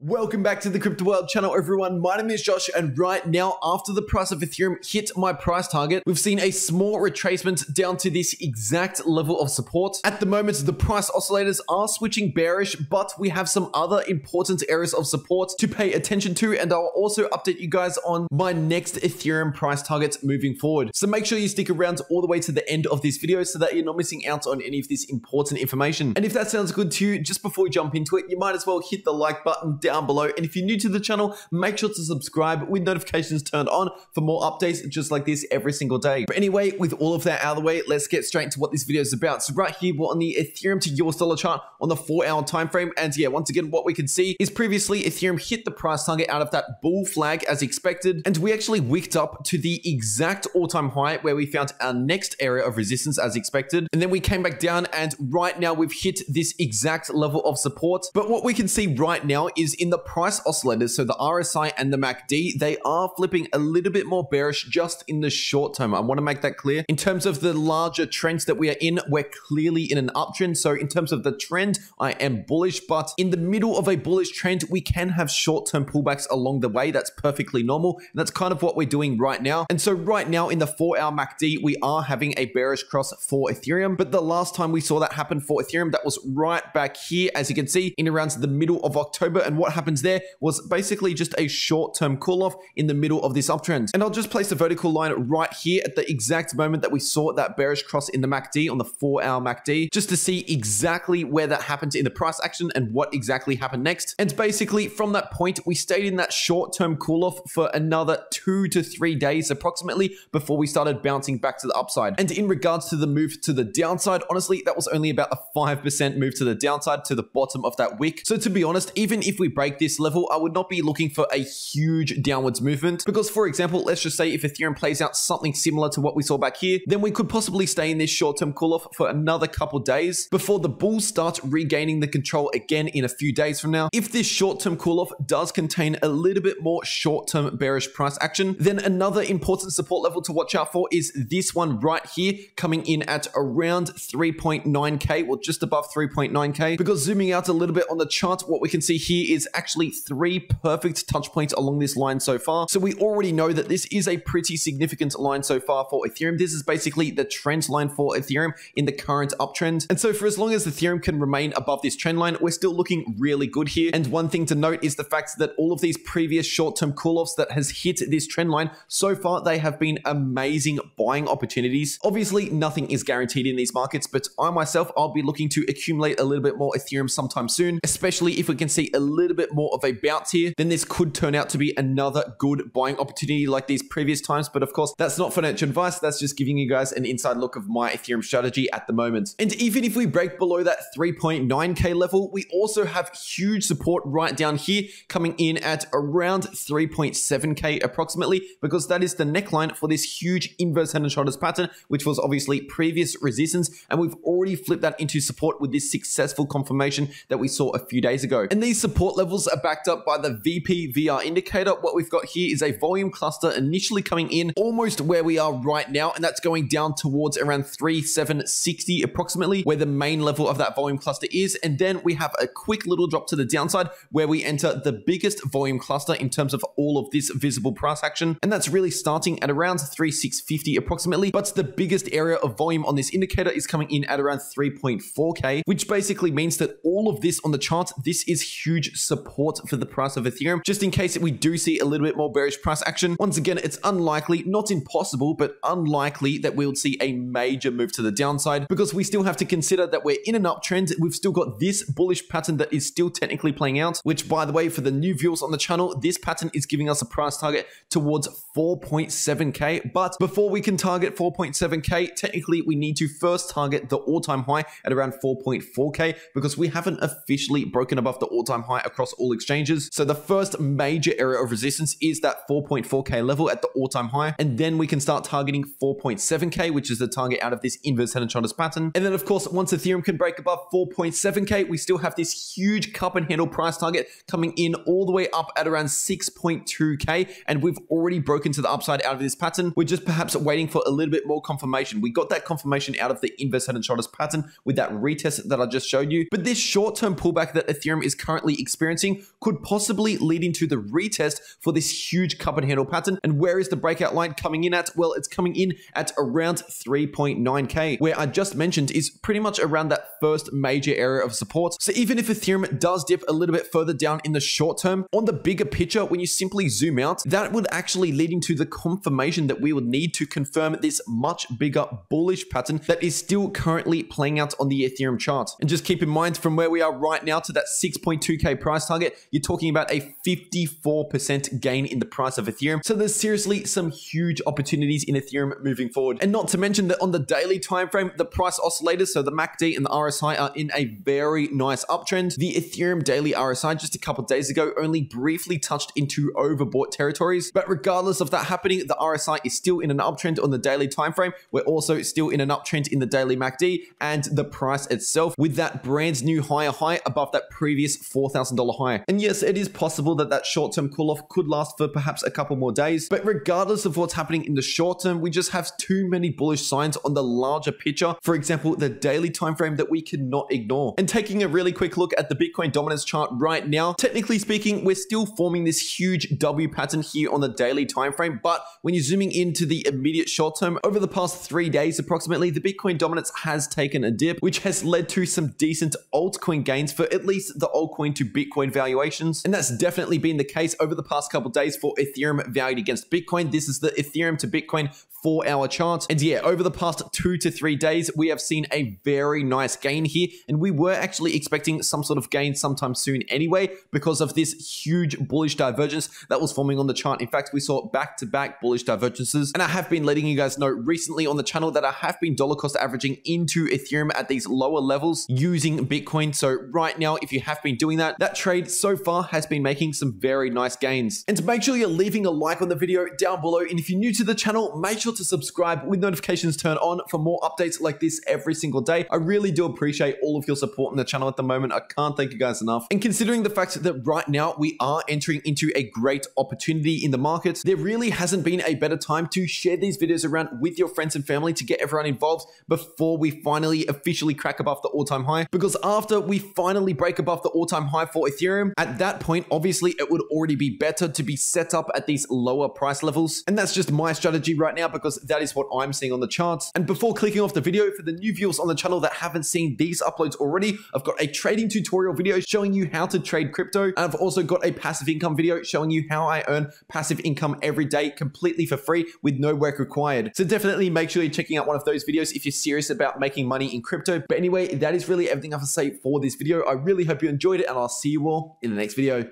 Welcome back to the Crypto World channel, everyone. My name is Josh, and right now, after the price of Ethereum hit my price target, we've seen a small retracement down to this exact level of support. At the moment, the price oscillators are switching bearish, but we have some other important areas of support to pay attention to, and I'll also update you guys on my next Ethereum price targets moving forward. So make sure you stick around all the way to the end of this video so that you're not missing out on any of this important information. And if that sounds good to you, just before we jump into it, you might as well hit the like button down below. And if you're new to the channel, make sure to subscribe with notifications turned on for more updates just like this every single day. But anyway, with all of that out of the way, let's get straight into what this video is about. So right here, we're on the Ethereum to US dollar chart on the 4-hour time frame. And yeah, once again, what we can see is previously Ethereum hit the price target out of that bull flag as expected. And we actually wicked up to the exact all-time high where we found our next area of resistance as expected. And then we came back down, and right now we've hit this exact level of support. But what we can see right now is in the price oscillators, so the RSI and the MACD, they are flipping a little bit more bearish just in the short term. I want to make that clear. In terms of the larger trends that we are in, we're clearly in an uptrend. So in terms of the trend, I am bullish, but in the middle of a bullish trend, we can have short-term pullbacks along the way. That's perfectly normal. And that's kind of what we're doing right now. And so right now in the 4-hour MACD, we are having a bearish cross for Ethereum. But the last time we saw that happen for Ethereum, that was right back here, as you can see, in around the middle of October. And what happens there was basically just a short-term cool-off in the middle of this uptrend. And I'll just place a vertical line right here at the exact moment that we saw that bearish cross in the MACD on the 4-hour MACD, just to see exactly where that happened in the price action and what exactly happened next. And basically from that point, we stayed in that short-term cool-off for another 2 to 3 days approximately before we started bouncing back to the upside. And in regards to the move to the downside, honestly, that was only about a 5% move to the downside to the bottom of that wick. So to be honest, even if we break this level, I would not be looking for a huge downwards movement, because for example, let's just say if Ethereum plays out something similar to what we saw back here, then we could possibly stay in this short-term cool-off for another couple days before the bulls start regaining the control again in a few days from now. If this short-term cool-off does contain a little bit more short-term bearish price action, then another important support level to watch out for is this one right here, coming in at around 3.9k, or just above 3.9k, because zooming out a little bit on the chart, what we can see here is actually 3 perfect touch points along this line so far. So we already know that this is a pretty significant line so far for Ethereum. This is basically the trend line for Ethereum in the current uptrend. And so for as long as Ethereum can remain above this trend line, we're still looking really good here. And one thing to note is the fact that all of these previous short-term cool-offs that has hit this trend line, so far they have been amazing buying opportunities. Obviously, nothing is guaranteed in these markets, but I myself, I'll be looking to accumulate a little bit more Ethereum sometime soon, especially if we can see a little bit more of a bounce here. Then this could turn out to be another good buying opportunity like these previous times. But of course, that's not financial advice. That's just giving you guys an inside look of my Ethereum strategy at the moment. And even if we break below that 3.9k level, we also have huge support right down here coming in at around 3.7k approximately, because that is the neckline for this huge inverse head and shoulders pattern, which was obviously previous resistance. And we've already flipped that into support with this successful confirmation that we saw a few days ago. And these support levels are backed up by the VPVR indicator. What we've got here is a volume cluster initially coming in almost where we are right now, and that's going down towards around 3,760 approximately, where the main level of that volume cluster is. And then we have a quick little drop to the downside where we enter the biggest volume cluster in terms of all of this visible price action, and that's really starting at around 3,650 approximately. But the biggest area of volume on this indicator is coming in at around 3.4k, which basically means that all of this on the chart, this is huge support for the price of Ethereum, just in case we do see a little bit more bearish price action. Once again, it's unlikely, not impossible, but unlikely that we'll see a major move to the downside, because we still have to consider that we're in an uptrend. We've still got this bullish pattern that is still technically playing out, which, by the way, for the new viewers on the channel, this pattern is giving us a price target towards 4.7k. But before we can target 4.7k, technically we need to first target the all-time high at around 4.4k, because we haven't officially broken above the all-time high across all exchanges. So the first major area of resistance is that 4.4k level at the all-time high, and then we can start targeting 4.7k, which is the target out of this inverse head and shoulders pattern. And then of course, once Ethereum can break above 4.7k, we still have this huge cup and handle price target coming in all the way up at around 6.2k, and we've already broken to the upside out of this pattern. We're just perhaps waiting for a little bit more confirmation. We got that confirmation out of the inverse head and shoulders pattern with that retest that I just showed you, but this short-term pullback that Ethereum is currently experiencing experiencing could possibly lead into the retest for this huge cup and handle pattern. And where is the breakout line coming in at? Well, it's coming in at around 3.9k, where I just mentioned is pretty much around that first major area of support. So even if Ethereum does dip a little bit further down in the short term, on the bigger picture, when you simply zoom out, that would actually lead into the confirmation that we would need to confirm this much bigger bullish pattern that is still currently playing out on the Ethereum chart. And just keep in mind, from where we are right now to that 6.2k price target, you're talking about a 54% gain in the price of Ethereum. So there's seriously some huge opportunities in Ethereum moving forward. And not to mention that on the daily time frame, the price oscillators, so the MACD and the RSI, are in a very nice uptrend. The Ethereum daily RSI just a couple of days ago only briefly touched into overbought territories, but regardless of that happening, the RSI is still in an uptrend on the daily time frame. We're also still in an uptrend in the daily MACD, and the price itself with that brand new higher high above that previous $4,000 high. And yes, it is possible that that short-term cool-off could last for perhaps a couple more days, but regardless of what's happening in the short term, we just have too many bullish signs on the larger picture. For example, the daily time frame that we cannot ignore. And taking a really quick look at the Bitcoin dominance chart right now, technically speaking, we're still forming this huge W pattern here on the daily time frame, but when you're zooming into the immediate short term, over the past 3 days approximately, the Bitcoin dominance has taken a dip, which has led to some decent altcoin gains for at least the altcoin to Bitcoin valuations. And that's definitely been the case over the past couple of days for Ethereum valued against Bitcoin. This is the Ethereum to Bitcoin 4-hour chart. And yeah, over the past 2 to 3 days, we have seen a very nice gain here. And we were actually expecting some sort of gain sometime soon anyway, because of this huge bullish divergence that was forming on the chart. In fact, we saw back-to-back bullish divergences. And I have been letting you guys know recently on the channel that I have been dollar cost averaging into Ethereum at these lower levels using Bitcoin. So right now, if you have been doing that, that trade so far has been making some very nice gains. And to make sure you're leaving a like on the video down below. And if you're new to the channel, make sure to subscribe with notifications turned on for more updates like this every single day. I really do appreciate all of your support on the channel at the moment. I can't thank you guys enough. And considering the fact that right now we are entering into a great opportunity in the market, there really hasn't been a better time to share these videos around with your friends and family to get everyone involved before we finally officially crack above the all-time high. Because after we finally break above the all-time high for Ethereum, at that point, obviously it would already be better to be set up at these lower price levels. And that's just my strategy right now, because that is what I'm seeing on the charts. And before clicking off the video, for the new viewers on the channel that haven't seen these uploads already, I've got a trading tutorial video showing you how to trade crypto. And I've also got a passive income video showing you how I earn passive income every day completely for free with no work required. So definitely make sure you're checking out one of those videos if you're serious about making money in crypto. But anyway, that is really everything I have to say for this video. I really hope you enjoyed it, and I'll see you all in the next video.